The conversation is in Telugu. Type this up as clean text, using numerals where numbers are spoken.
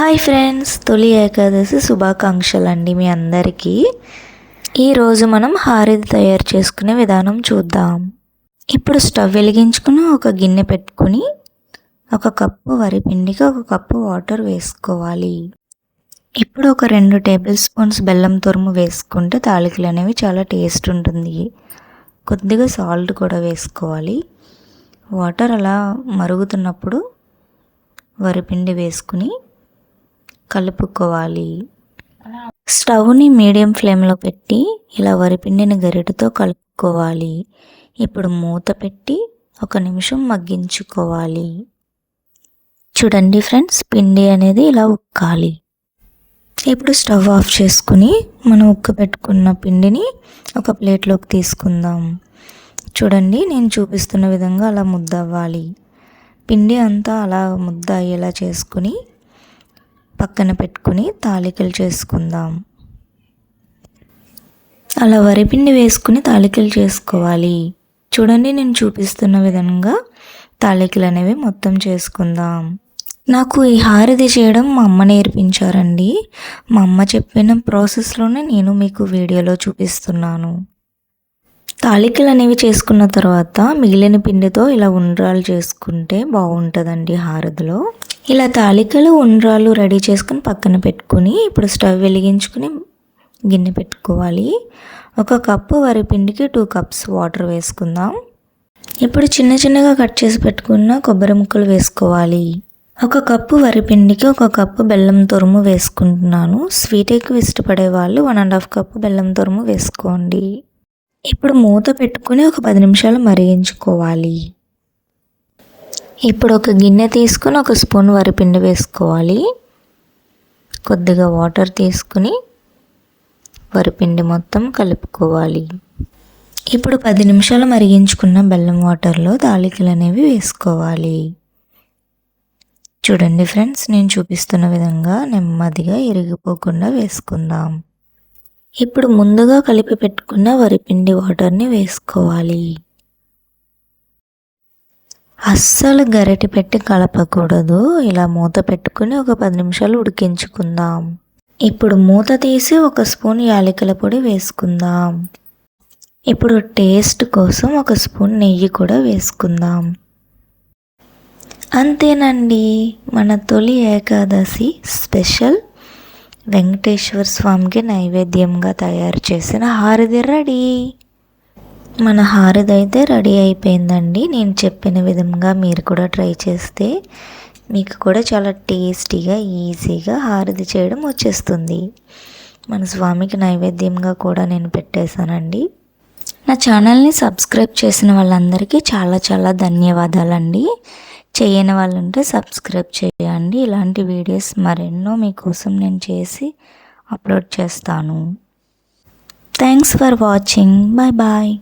హాయ్ ఫ్రెండ్స్, తొలి ఏకాదశి శుభాకాంక్షలండి మీ అందరికీ. ఈరోజు మనం హారతి తయారు చేసుకునే విధానం చూద్దాం. ఇప్పుడు స్టవ్ వెలిగించుకుని ఒక గిన్నె పెట్టుకుని ఒక కప్పు వరిపిండికి ఒక కప్పు వాటర్ వేసుకోవాలి. ఇప్పుడు ఒక 2 టేబుల్ స్పూన్స్ బెల్లం తురుము వేసుకుంటే తాలికలు అనేవి చాలా టేస్ట్ ఉంటుంది. కొద్దిగా సాల్ట్ కూడా వేసుకోవాలి. వాటర్ అలా మరుగుతున్నప్పుడు వరిపిండి వేసుకుని కలుపుకోవాలి. స్టవ్ని మీడియం ఫ్లేమ్లో పెట్టి ఇలా వరిపిండిని గరిటెతో కలుపుకోవాలి. ఇప్పుడు మూత పెట్టి 1 నిమిషం మగ్గించుకోవాలి. చూడండి ఫ్రెండ్స్, పిండి అనేది ఇలా ఉక్కాలి. ఇప్పుడు స్టవ్ ఆఫ్ చేసుకుని మనం పెట్టుకున్న పిండిని ఒక ప్లేట్లోకి తీసుకుందాం. చూడండి, నేను చూపిస్తున్న విధంగా అలా ముద్ద అవ్వాలి. పిండి అంతా అలా ముద్ద అయ్యేలా చేసుకుని పక్కన పెట్టుకుని తాలికలు చేసుకుందాం. అలా వరిపిండి వేసుకుని తాలికలు చేసుకోవాలి. చూడండి, నేను చూపిస్తున్న విధంగా తాలికలు అనేవి మొత్తం చేసుకుందాం. నాకు ఈ హారతి చేయడం మా అమ్మ నేర్పించారండి. మా అమ్మ చెప్పిన ప్రాసెస్లోనే నేను మీకు వీడియోలో చూపిస్తున్నాను. తాలికలు అనేవి చేసుకున్న తర్వాత మిగిలిన పిండితో ఇలా ఉండ్రాలు చేసుకుంటే బాగుంటుందండి హారతిలో. ఇలా తాలికలు ఉండ్రాలు రెడీ చేసుకుని పక్కన పెట్టుకుని ఇప్పుడు స్టవ్ వెలిగించుకుని గిన్నె పెట్టుకోవాలి. 1 కప్పు వరిపిండికి 2 కప్స్ వాటర్ వేసుకుందాం. ఇప్పుడు చిన్నగా కట్ చేసి పెట్టుకున్న కొబ్బరి ముక్కలు వేసుకోవాలి. 1 కప్పు వరిపిండికి 1 కప్పు బెల్లం తురుము వేసుకుంటున్నాను. స్వీట్ ఎక్కువ ఇష్టపడే వాళ్ళు 1½ కప్పు బెల్లం తురుము వేసుకోండి. ఇప్పుడు మూత పెట్టుకుని ఒక 10 నిమిషాలు మరిగించుకోవాలి. ఇప్పుడు ఒక గిన్నె తీసుకుని 1 స్పూన్ వరిపిండి వేసుకోవాలి. కొద్దిగా వాటర్ తీసుకుని వరిపిండి మొత్తం కలుపుకోవాలి. ఇప్పుడు 10 నిమిషాలు మరిగించుకున్న బెల్లం వాటర్లో తాలికలు అనేవి వేసుకోవాలి. చూడండి ఫ్రెండ్స్, నేను చూపిస్తున్న విధంగా నెమ్మదిగా ఇరిగిపోకుండా వేసుకుందాం. ఇప్పుడు ముందుగా కలిపి పెట్టుకున్న వరిపిండి వాటర్ని వేసుకోవాలి. అస్సలు గరిటె పెట్టి కలపకూడదు. ఇలా మూత పెట్టుకుని ఒక 10 నిమిషాలు ఉడికించుకుందాం. ఇప్పుడు మూత తీసి 1 స్పూన్ యాలకుల పొడి వేసుకుందాం. ఇప్పుడు టేస్ట్ కోసం 1 స్పూన్ నెయ్యి కూడా వేసుకుందాం. అంతేనండి, మన తొలి ఏకాదశి స్పెషల్ వెంకటేశ్వర స్వామికి నైవేద్యంగా తయారు చేసిన హారతి రెడీ. మన హారతి అయితే రెడీ అయిపోయిందండి. నేను చెప్పిన విధంగా మీరు కూడా ట్రై చేస్తే మీకు కూడా చాలా టేస్టీగా ఈజీగా హారతి చేయడం వచ్చేస్తుంది. మన స్వామికి నైవేద్యంగా కూడా నేను పెట్టేశానండి. నా ఛానల్ని సబ్స్క్రైబ్ చేసిన వాళ్ళందరికీ చాలా ధన్యవాదాలండి. చేయని వాళ్ళు ఉంటే సబ్స్క్రైబ్ చేయండి. ఇలాంటి వీడియోస్ మరెన్నో మీకోసం నేను చేసి అప్లోడ్ చేస్తాను. Thanks for watching. బాయ్.